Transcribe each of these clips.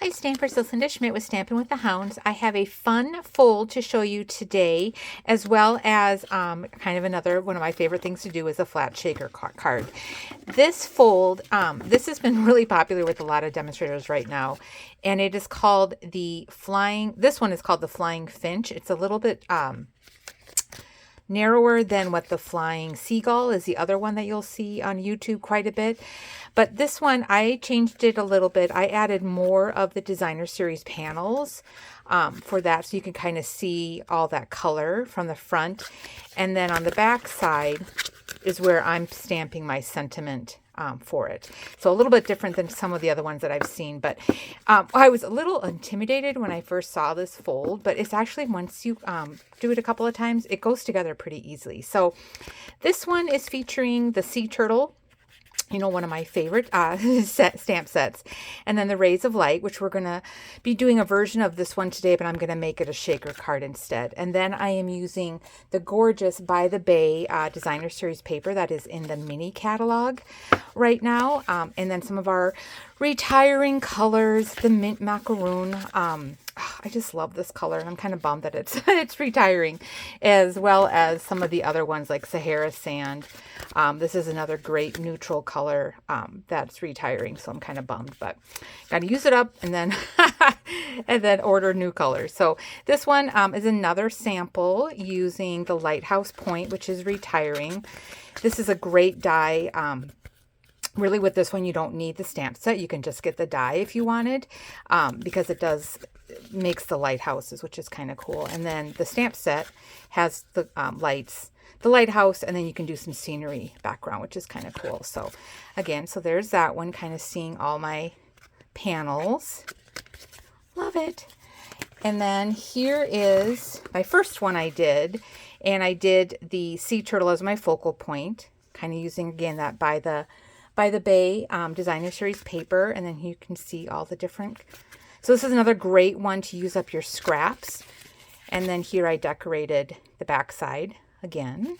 Hi Stampers, it's Linda Schmidt with Stampin' with the Hounds. I have a fun fold to show you today, as well as kind of another one of my favorite things to do is a flat shaker card. This fold, this has been really popular with a lot of demonstrators right now, and it is called the Flying, this one is called the Flying Finch. It's a little bit narrower than what the Flying Seagull is, the other one that you'll see on YouTube quite a bit. But this one, I changed it a little bit. I added more of the Designer Series panels for that, so you can kind of see all that color from the front. And then on the back side is where I'm stamping my sentiment for it. So a little bit different than some of the other ones that I've seen, but I was a little intimidated when I first saw this fold, but it's actually, once you do it a couple of times, it goes together pretty easily. So this one is featuring the sea turtle, you know, one of my favorite stamp sets. And then the Rays of Light, which we're going to be doing a version of this one today, but I'm going to make it a shaker card instead. And then I am using the gorgeous By the Bay Designer Series paper that is in the mini catalog right now. And then some of our retiring colors, the mint macaroon. I just love this color, and I'm kind of bummed that it's retiring, as well as some of the other ones like Sahara Sand. This is another great neutral color that's retiring, so I'm kind of bummed, but got to use it up and then and then order new colors. So this one is another sample using the Lighthouse Point, which is retiring. This is a great die. Really, with this one, you don't need the stamp set. You can just get the die if you wanted, because it makes the lighthouses, which is kind of cool. And then the stamp set has the lights, the lighthouse, and then you can do some scenery background, which is kind of cool. So again, so there's that one, kind of seeing all my panels. Love it. And then here is my first one I did, and I did the sea turtle as my focal point, kind of using, again, that By the Bay Designer Series paper. And then you can see all the different. So this is another great one to use up your scraps. And then here I decorated the back side again.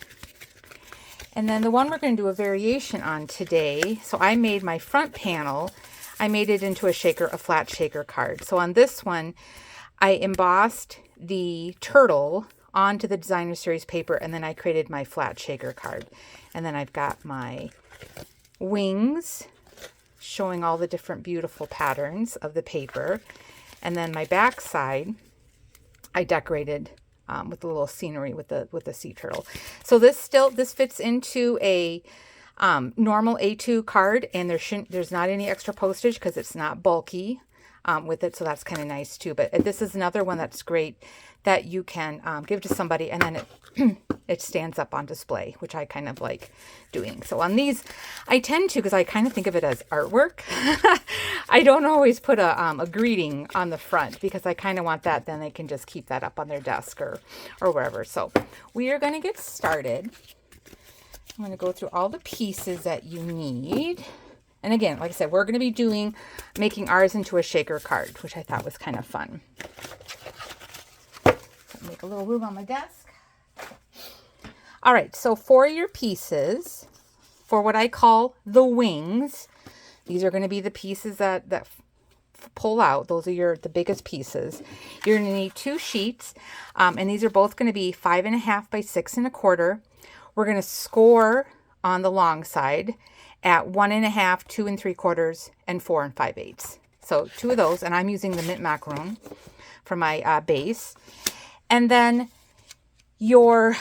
And then the one we're going to do a variation on today. So I made my front panel, I made it into a flat shaker card. So on this one, I embossed the turtle onto the Designer Series paper, and then I created my flat shaker card. And then I've got my wings showing all the different beautiful patterns of the paper. And then my back side, I decorated with a little scenery with the sea turtle. So this fits into a normal A2 card, and there's not any extra postage because it's not bulky with it, so that's kind of nice too. But this is another one that's great that you can give to somebody, and then it stands up on display, which I kind of like doing. So on these, I tend to, because I kind of think of it as artwork, I don't always put a greeting on the front, because I kind of want that, then they can just keep that up on their desk or wherever. So we are going to get started. I'm going to go through all the pieces that you need. And again, like I said, we're going to be making ours into a shaker card, which I thought was kind of fun. Make a little room on my desk. All right, so for your pieces, for what I call the wings, these are going to be the pieces that pull out. Those are the biggest pieces. You're going to need 2 sheets, and these are both going to be 5.5 by 6 1/4. We're going to score on the long side at 1.5, 2 3/4, and 4 5/8. So 2 of those, and I'm using the mint macaron for my base. And then your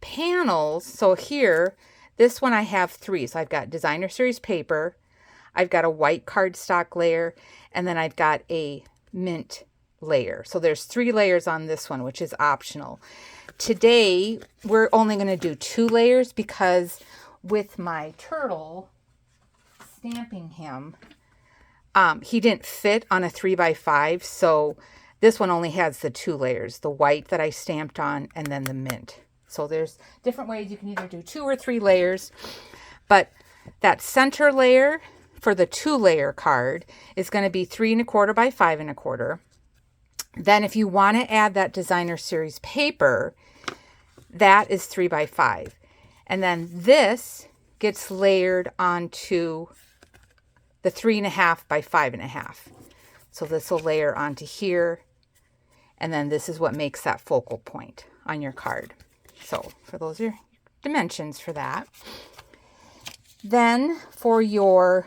panels, so here, this one I have 3. So I've got Designer Series paper, I've got a white cardstock layer, and then I've got a mint layer. So there's 3 layers on this one, which is optional. Today, we're only going to do 2 layers, because with my turtle, stamping him, he didn't fit on a 3x5, so this one only has the 2 layers, the white that I stamped on, and then the mint. So there's different ways you can either do 2 or 3 layers, but that center layer for the 2-layer card is going to be 3 1/4 by 5 1/4. Then if you want to add that Designer Series paper, that is 3x5. And then this gets layered onto the 3.5 by 5.5. So this will layer onto here, and then this is what makes that focal point on your card. So for those are your dimensions for that. Then for your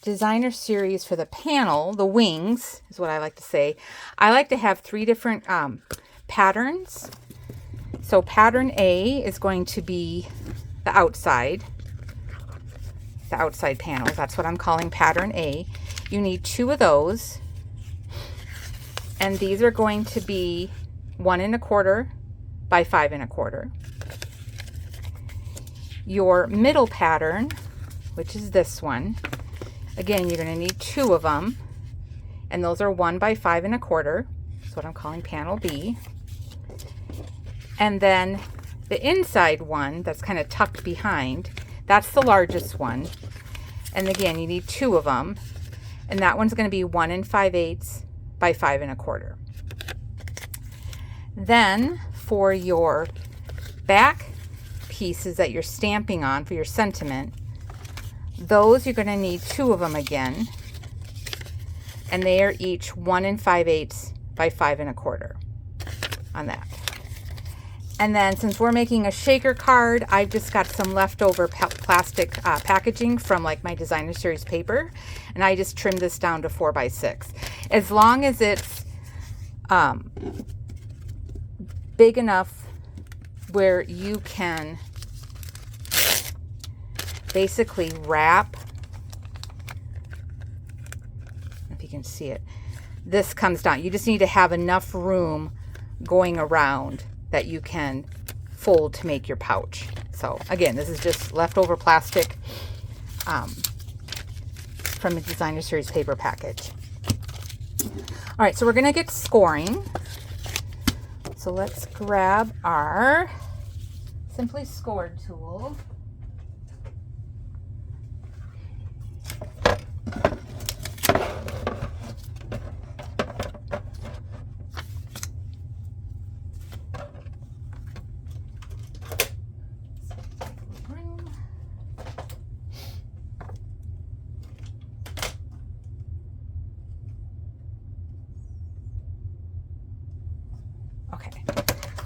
designer series for the panel, the wings is what I like to say. I like to have 3 different patterns. So pattern A is going to be the outside panels. That's what I'm calling pattern A. You need 2 of those, and these are going to be 1 1/4 by 5 1/4. Your middle pattern, which is this one, again, you're going to need 2 of them, and those are 1 by 5 1/4. That's what I'm calling panel B. And then the inside one that's kind of tucked behind, that's the largest one. And again, you need 2 of them, and that one's going to be 1 5/8 by 5 1/4. Then for your back pieces that you're stamping on for your sentiment, those you're going to need 2 of them again, and they are each 1 5/8 by 5 1/4 on that. And then since we're making a shaker card, I've just got some leftover plastic packaging from like my designer series paper, and I just trimmed this down to 4 by 6. As long as it's big enough where you can basically wrap, if you can see it, this comes down. You just need to have enough room going around that you can fold to make your pouch. So again, this is just leftover plastic from a designer series paper package. All right, so we're gonna get scoring. So let's grab our Simply Scored tool.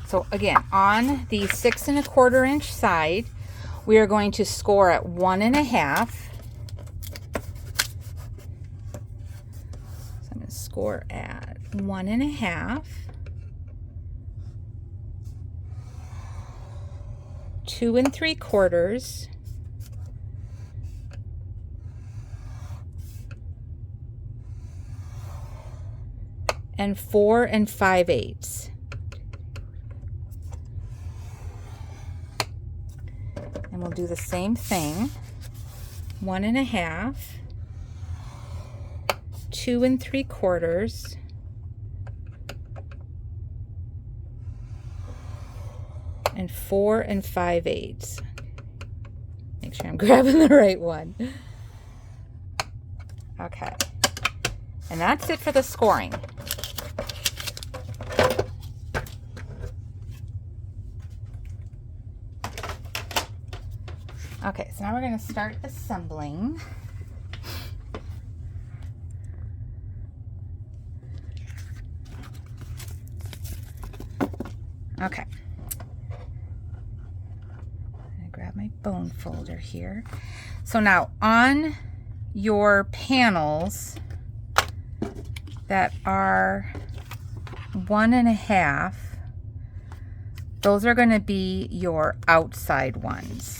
So again, on the 6 1/4 inch side, we are going to score at 1 1/2. So I'm going to score at 1 1/2, 2 3/4, and 4 5/8. And we'll do the same thing. 1 1/2, 2 3/4, and 4 5/8. Make sure I'm grabbing the right one. Okay. And that's it for the scoring. Okay, so now we're going to start assembling. Okay. I'm going to grab my bone folder here. So now on your panels that are 1 1/2, those are going to be your outside ones.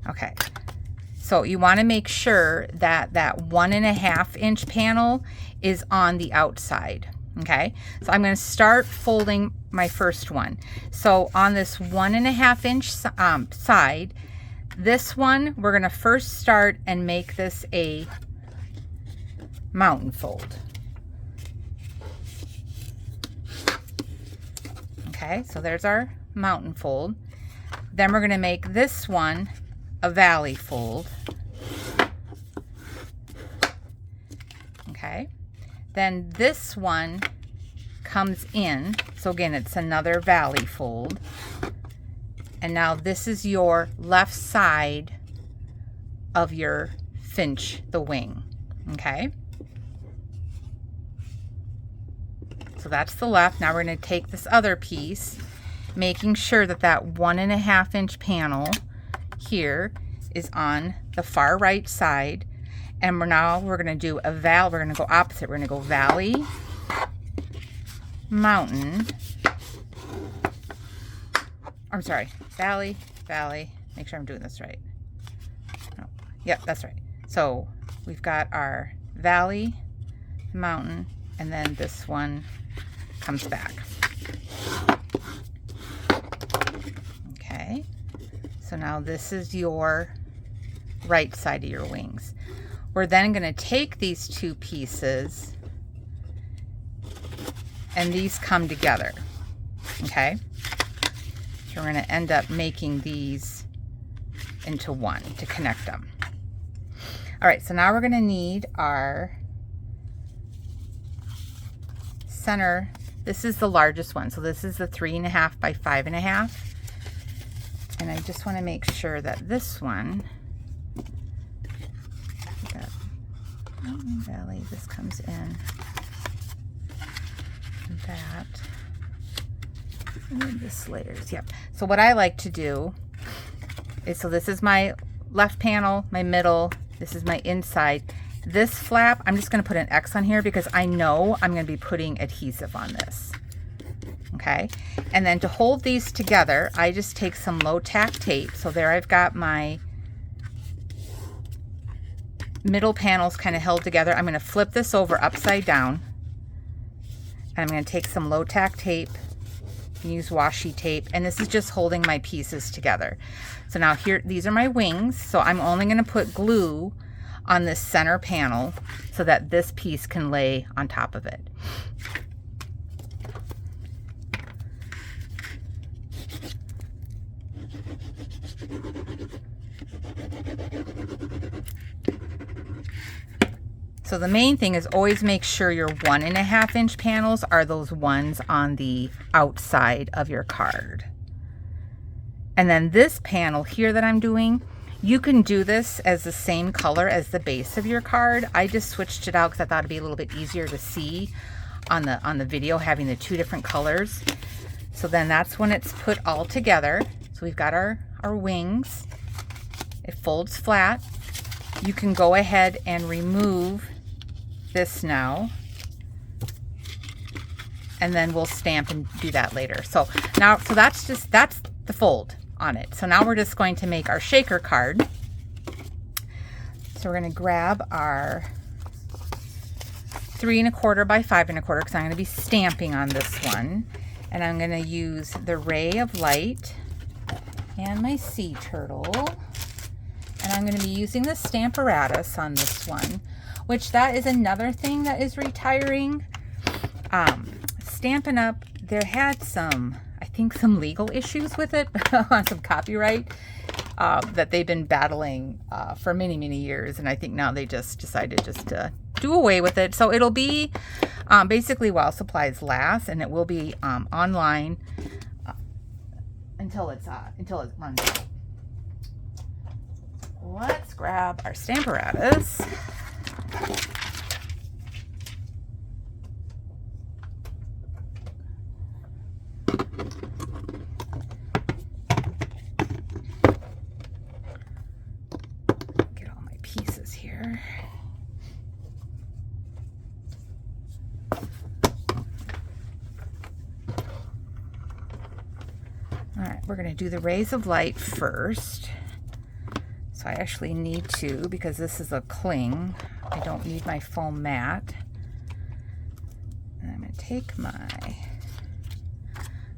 Okay, so you want to make sure that that 1 1/2 inch panel is on the outside. Okay, so I'm going to start folding my first one. So on this 1 1/2 inch side, this one we're going to first start and make this a mountain fold. Okay, so there's our mountain fold. Then we're going to make this one a valley fold. Okay, then this one comes in, so again it's another valley fold, and now this is your left side of your Finch, the wing, okay? So that's the left. Now we're going to take this other piece, making sure that that 1.5 inch panel here is on the far right side. And we're going to do a valley. We're going to go opposite. We're going to go valley, mountain. I'm sorry, valley, valley. Make sure I'm doing this right. Oh, yep, that's right. So we've got our valley, mountain, and then this one comes back. Okay, so now this is your right side of your wings. We're then going to take these two pieces and these come together, okay? So we're going to end up making these into one to connect them. All right, so now we're going to need our center. This is the largest one. So this is the 3.5 by 5.5. And I just want to make sure that this one, valley, this comes in that, and then this layers. Yep. So what I like to do is, so this is my left panel, my middle, this is my inside. This flap, I'm just going to put an X on here because I know I'm going to be putting adhesive on this. Okay. And then to hold these together, I just take some low tack tape. So there I've got my middle panels kind of held together. I'm going to flip this over upside down. And I'm going to take some low tack tape, use washi tape, and this is just holding my pieces together. So now here, these are my wings. So I'm only going to put glue on this center panel so that this piece can lay on top of it. So the main thing is always make sure your 1.5 inch panels are those ones on the outside of your card. And then this panel here that I'm doing, you can do this as the same color as the base of your card. I just switched it out because I thought it'd be a little bit easier to see on the video, having the two different colors. So then that's when it's put all together. So we've got our wings. It folds flat. You can go ahead and remove this now, and then we'll stamp and do that later. So now, so that's the fold on it. So now we're just going to make our shaker card. So we're going to grab our 3.25 by 5.25 because I'm going to be stamping on this one, and I'm going to use the Ray of Light and my sea turtle, and I'm going to be using the Stamparatus on this one, which that is another thing that is retiring. Stampin' Up, there had some, I think, some legal issues with it on some copyright that they've been battling for many, many years. And I think now they just decided just to do away with it. So it'll be basically while supplies last, and it will be online until it runs out. Let's grab our Stamparatus. Get all my pieces here. All right, we're going to do the Rays of Light first. So I actually need to, because this is a cling, I don't need my foam mat. And I'm going to take my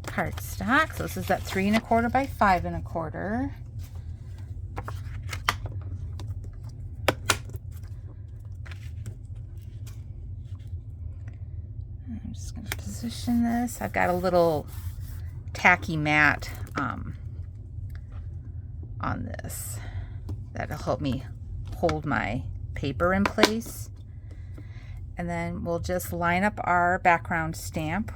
cardstock. So this is that 3.25 by 5.25. I'm just going to position this. I've got a little tacky mat on this. That'll help me hold my paper in place. And then we'll just line up our background stamp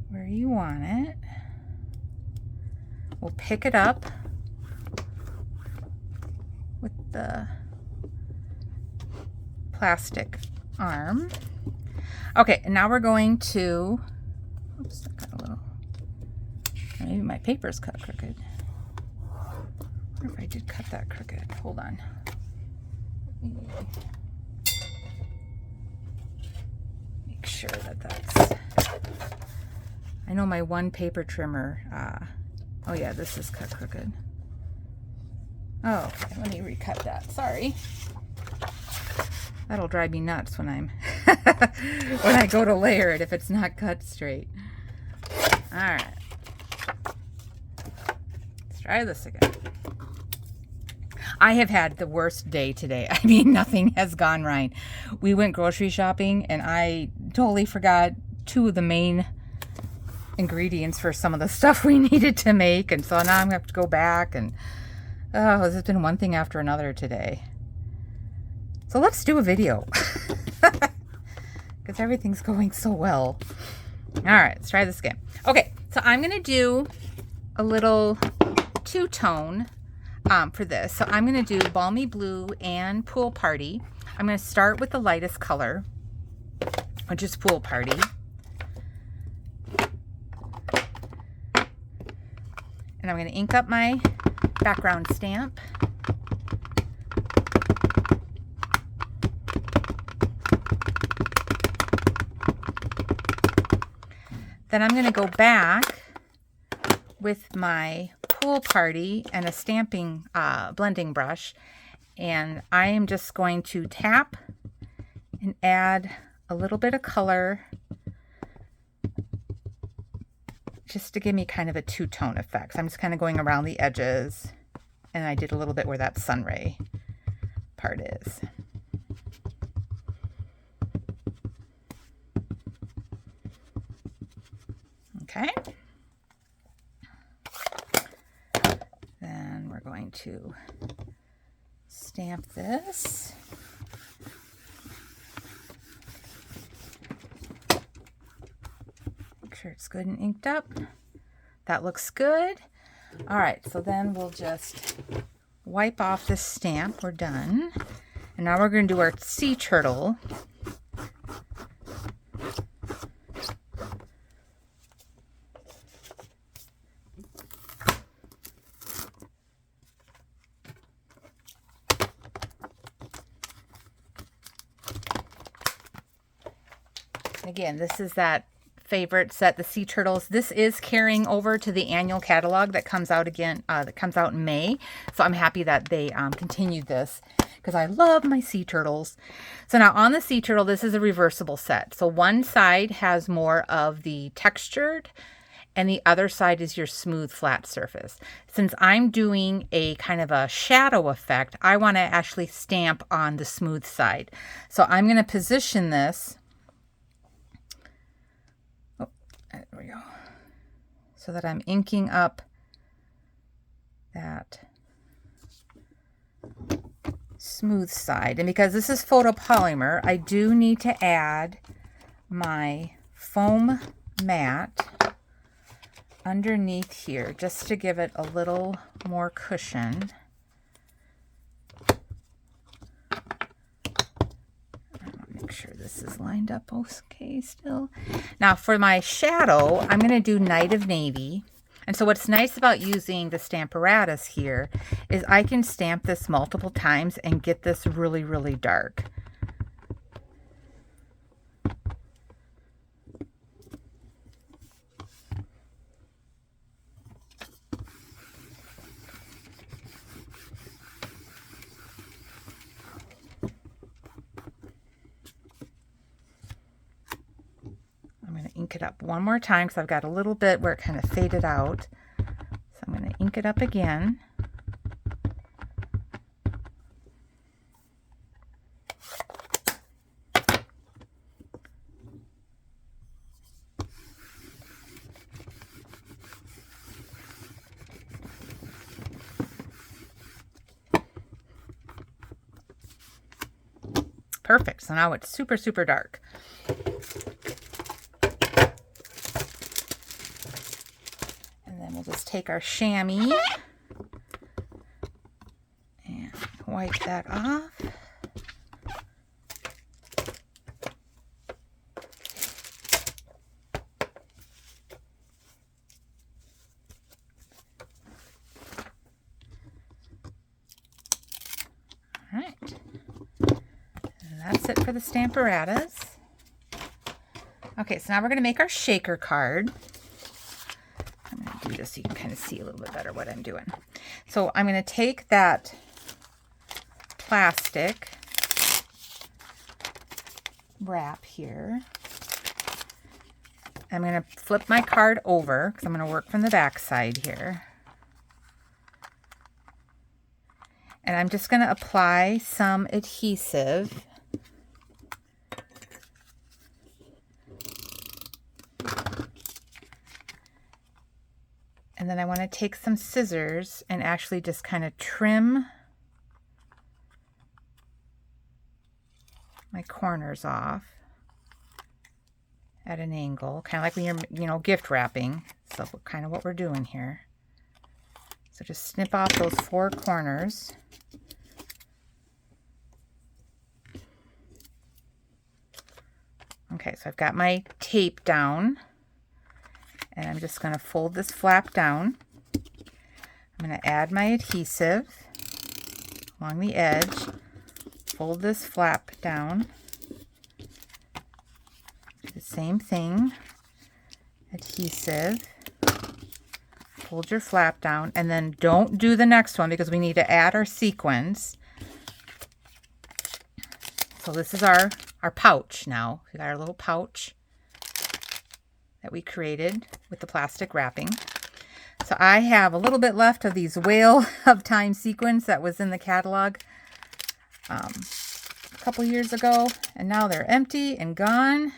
where you want it. We'll pick it up the plastic arm. Okay, and now we're going to, oops, I got a little, maybe my paper's cut crooked. I wonder if I did cut that crooked. Hold on. Make sure that that's, I know my one paper trimmer, oh yeah, this is cut crooked. Oh, okay, let me recut that, sorry. That'll drive me nuts when I'm, when I go to layer it if it's not cut straight. All right, let's try this again. I have had the worst day today. I mean, nothing has gone right. We went grocery shopping and I totally forgot 2 of the main ingredients for some of the stuff we needed to make. And so now I'm gonna have to go back and, oh, this has been one thing after another today. So let's do a video because everything's going so well. All right, let's try this again. Okay, so I'm gonna do a little two-tone for this. So I'm going to do Balmy Blue and Pool Party. I'm going to start with the lightest color, which is Pool Party. And I'm going to ink up my background stamp. Then I'm going to go back with my Pool Party and a stamping blending brush, and I am just going to tap and add a little bit of color just to give me kind of a two-tone effect. So I'm just kind of going around the edges, and I did a little bit where that sun ray part is. Okay. Then we're going to stamp this. Make sure it's good and inked up. That looks good. All right, so then we'll just wipe off this stamp. We're done. And now we're going to do our sea turtle. Again, this is that favorite set, the Sea Turtles. This is carrying over to the annual catalog that comes out again, that comes out in May. So I'm happy that they continued this because I love my Sea Turtles. So now on the Sea Turtle, this is a reversible set. So one side has more of the textured and the other side is your smooth flat surface. Since I'm doing a kind of a shadow effect, I want to actually stamp on the smooth side. So I'm going to position this. There we go. So that I'm inking up that smooth side. And because this is photopolymer, I do need to add my foam mat underneath here just to give it a little more cushion. Make sure this is lined up okay still. Now for my shadow, I'm going to do Night of Navy. And so what's nice about using the Stamparatus here is I can stamp this multiple times and get this really, really dark. Ink it up one more time because I've got a little bit where it kind of faded out. So I'm going to ink it up again. Perfect. So now it's super, super dark. We'll just take our chamois and wipe that off. All right. And that's it for the Stamparatas. Okay, so now we're going to make our shaker card. I'm going to do this so you can kind of see a little bit better what I'm doing. So I'm going to take that plastic wrap here. I'm going to flip my card over because I'm going to work from the back side here. And I'm just going to apply some adhesive. And then I want to take some scissors and actually just kind of trim my corners off at an angle, kind of like when you're, gift wrapping. So kind of what we're doing here. So just snip off those 4 corners. Okay, so I've got my tape down. And I'm just going to fold this flap down. I'm going to add my adhesive along the edge. Fold this flap down. Do the same thing. Adhesive. Fold your flap down. And then don't do the next one because we need to add our sequins. So this is our pouch now. We got our little pouch that we created with the plastic wrapping. So I have a little bit left of these Whale of Time sequins that was in the catalog a couple years ago, and now they're empty and gone.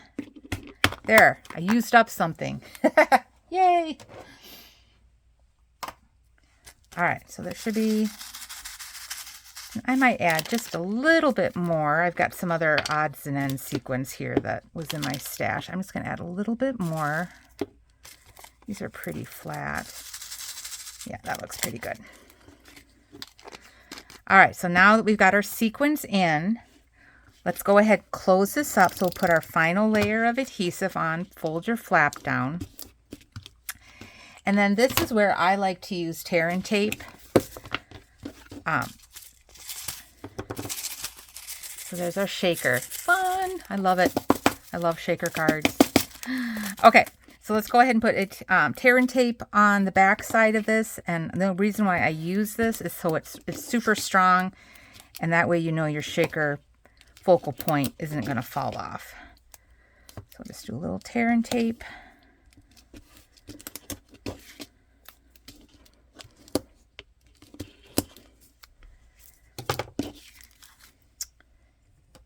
There, I used up something. Yay! All right, so there should be, I might add just a little bit more. I've got some other odds and ends sequins here that was in my stash. I'm just going to add a little bit more. These are pretty flat. Yeah, that looks pretty good. All right, so now that we've got our sequins in, let's go ahead, close this up. So we'll put our final layer of adhesive on, fold your flap down. And then this is where I like to use tear and tape. So there's our shaker. Fun! I love it. I love shaker cards. Okay, so let's go ahead and put it, tear and tape on the back side of this. And the reason why I use this is so it's super strong. And that way you know your shaker focal point isn't going to fall off. So just do a little tear and tape.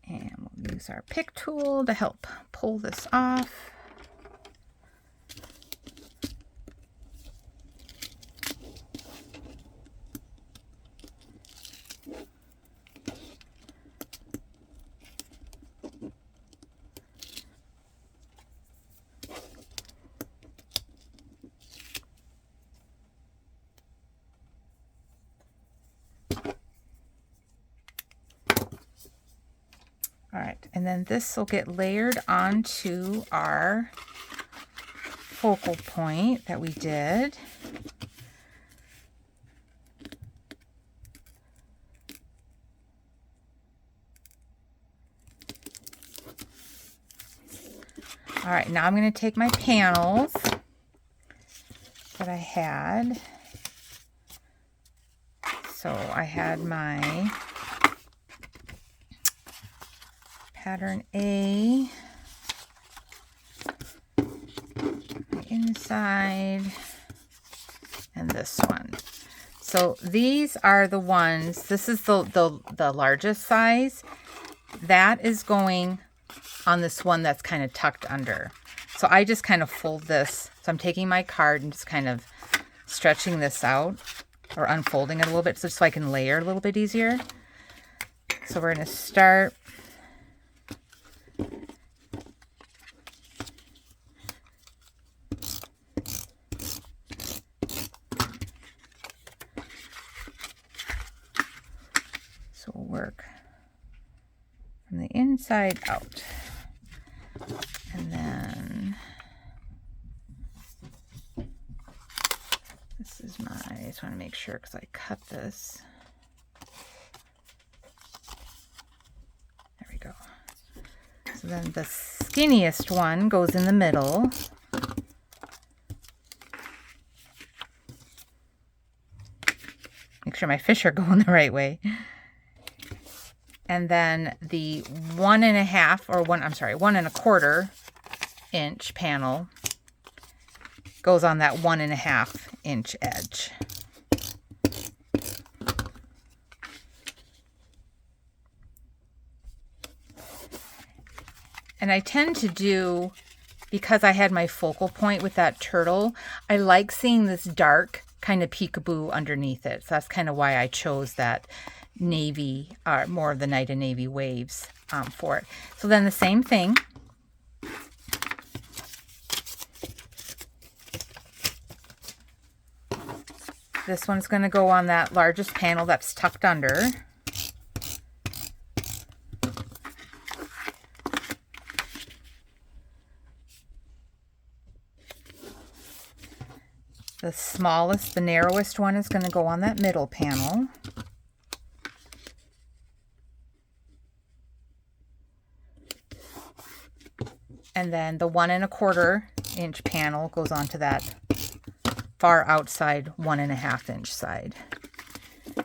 And we'll use our pick tool to help pull this off. All right, and then this will get layered onto our focal point that we did. All right, now I'm going to take my panels that I had. So I had my pattern A, the inside, and this one. So these are the ones, this is the largest size. That is going on this one that's kind of tucked under. So I just kind of fold this. So I'm taking my card and just kind of stretching this out or unfolding it a little bit so I can layer a little bit easier. So we're going to start from the inside out. And then this is I just want to make sure because I cut this. There we go. So then the skinniest one goes in the middle. Make sure my fish are going the right way. And then the 1.25 inch panel goes on that 1.5 inch edge. And I tend to do, because I had my focal point with that turtle, I like seeing this dark kind of peekaboo underneath it. So that's kind of why I chose that navy, more of the Night of Navy waves for it. So then the same thing. This one's going to go on that largest panel that's tucked under. The smallest, the narrowest one is going to go on that middle panel. And then the 1.25 inch panel goes onto that far outside 1.5 inch side.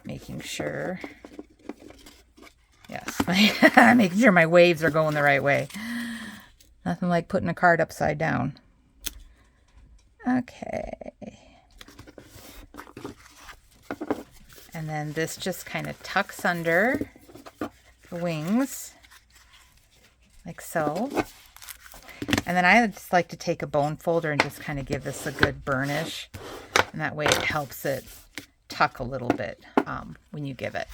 Making sure, yes, making sure my waves are going the right way. Nothing like putting a card upside down. Okay. And then this just kind of tucks under the wings, like so. And then I just like to take a bone folder and just kind of give this a good burnish. And that way it helps it tuck a little bit when you give it.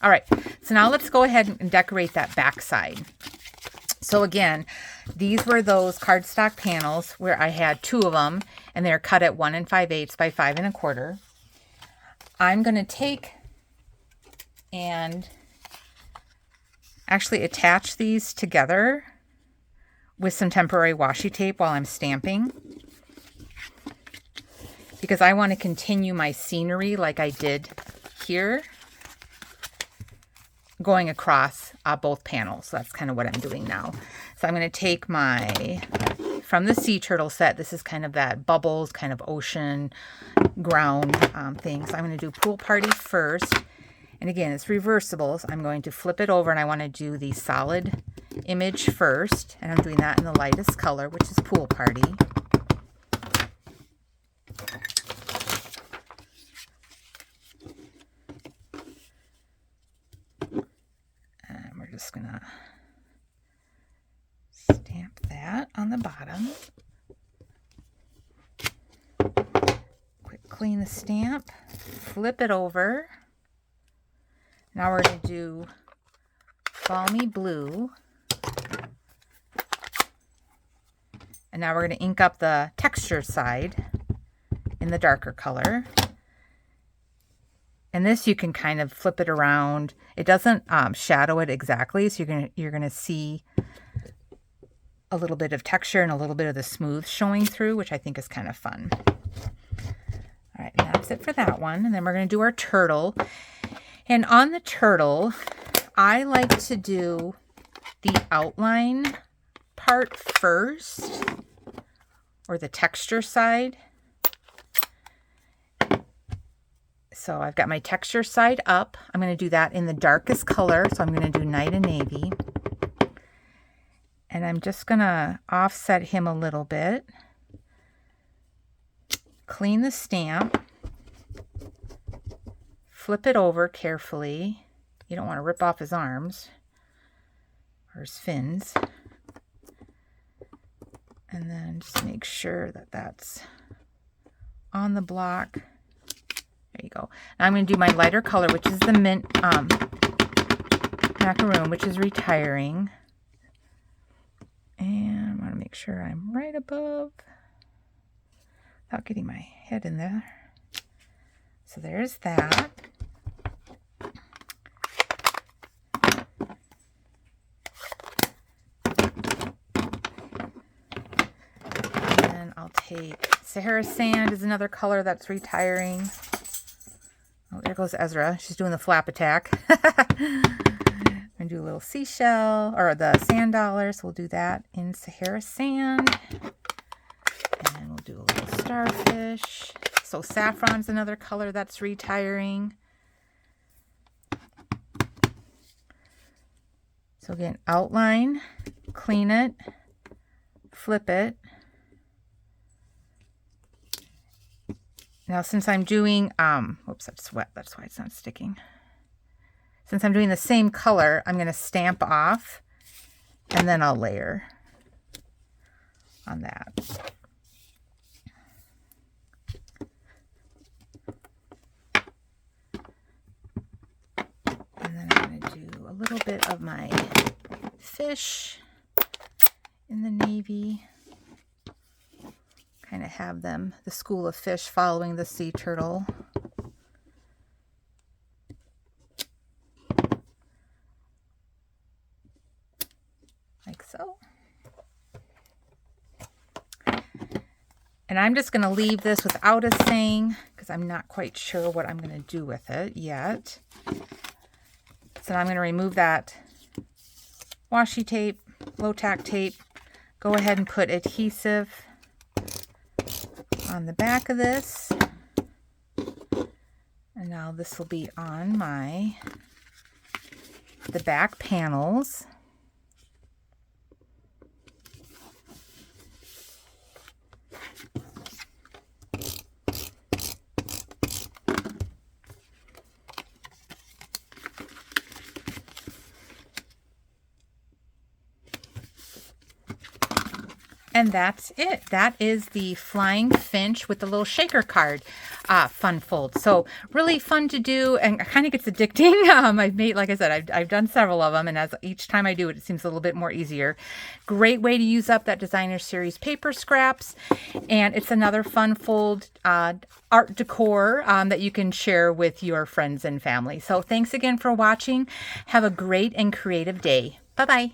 All right, so now let's go ahead and decorate that back side. So again, these were those cardstock panels where I had 2 of them, and they're cut at 1 5/8 by 5 1/4. I'm going to take and actually attach these together with some temporary washi tape while I'm stamping, because I want to continue my scenery like I did here, going across both panels. So that's kind of what I'm doing now. So I'm going to take my, from the sea turtle set, this is kind of that bubbles, kind of ocean ground thing. So I'm going to do Pool Party first. And again, it's reversible. So I'm going to flip it over, and I want to do the solid image first. And I'm doing that in the lightest color, which is Pool Party. And we're just going to stamp that on the bottom. Quick clean the stamp, flip it over. Now we're going to do Balmy Blue. And now we're going to ink up the texture side in the darker color. And this you can kind of flip it around. It doesn't shadow it exactly, so you're gonna see a little bit of texture and a little bit of the smooth showing through, which I think is kind of fun. All right, and that's it for that one. And then we're going to do our turtle. And on the turtle, I like to do the outline part first, or the texture side. So I've got my texture side up. I'm going to do that in the darkest color. So I'm going to do Night of Navy. And I'm just going to offset him a little bit. Clean the stamp. Flip it over carefully. You don't want to rip off his arms or his fins. And then just make sure that that's on the block. There you go. Now I'm going to do my lighter color, which is the mint macaroon, which is retiring. And I want to make sure I'm right above without getting my head in there. So there's that. take Sahara Sand is another color that's retiring. Oh, there goes Ezra. She's doing the flap attack. I'm going to do a little seashell, or the sand dollar. So we'll do that in Sahara Sand. And we'll do a little starfish. So saffron's another color that's retiring. So again, outline, clean it, flip it. Now since I'm doing, whoops, that's wet, that's why it's not sticking. Since I'm doing the same color, I'm going to stamp off and then I'll layer on that. And then I'm going to do a little bit of my fish in the navy. Kind of have them, the school of fish following the sea turtle. Like so. And I'm just going to leave this without a saying because I'm not quite sure what I'm going to do with it yet. So I'm going to remove that washi tape, low tack tape, go ahead and put adhesive on the back of this. And now this will be on the back panels. And that's it. That is the Flying Finch with the little shaker card fun fold. So really fun to do and kind of gets addicting. I've made, like I said, I've done several of them, and as each time I do it, it seems a little bit more easier. Great way to use up that designer series paper scraps, and it's another fun fold art decor that you can share with your friends and family. So thanks again for watching. Have a great and creative day. Bye-bye.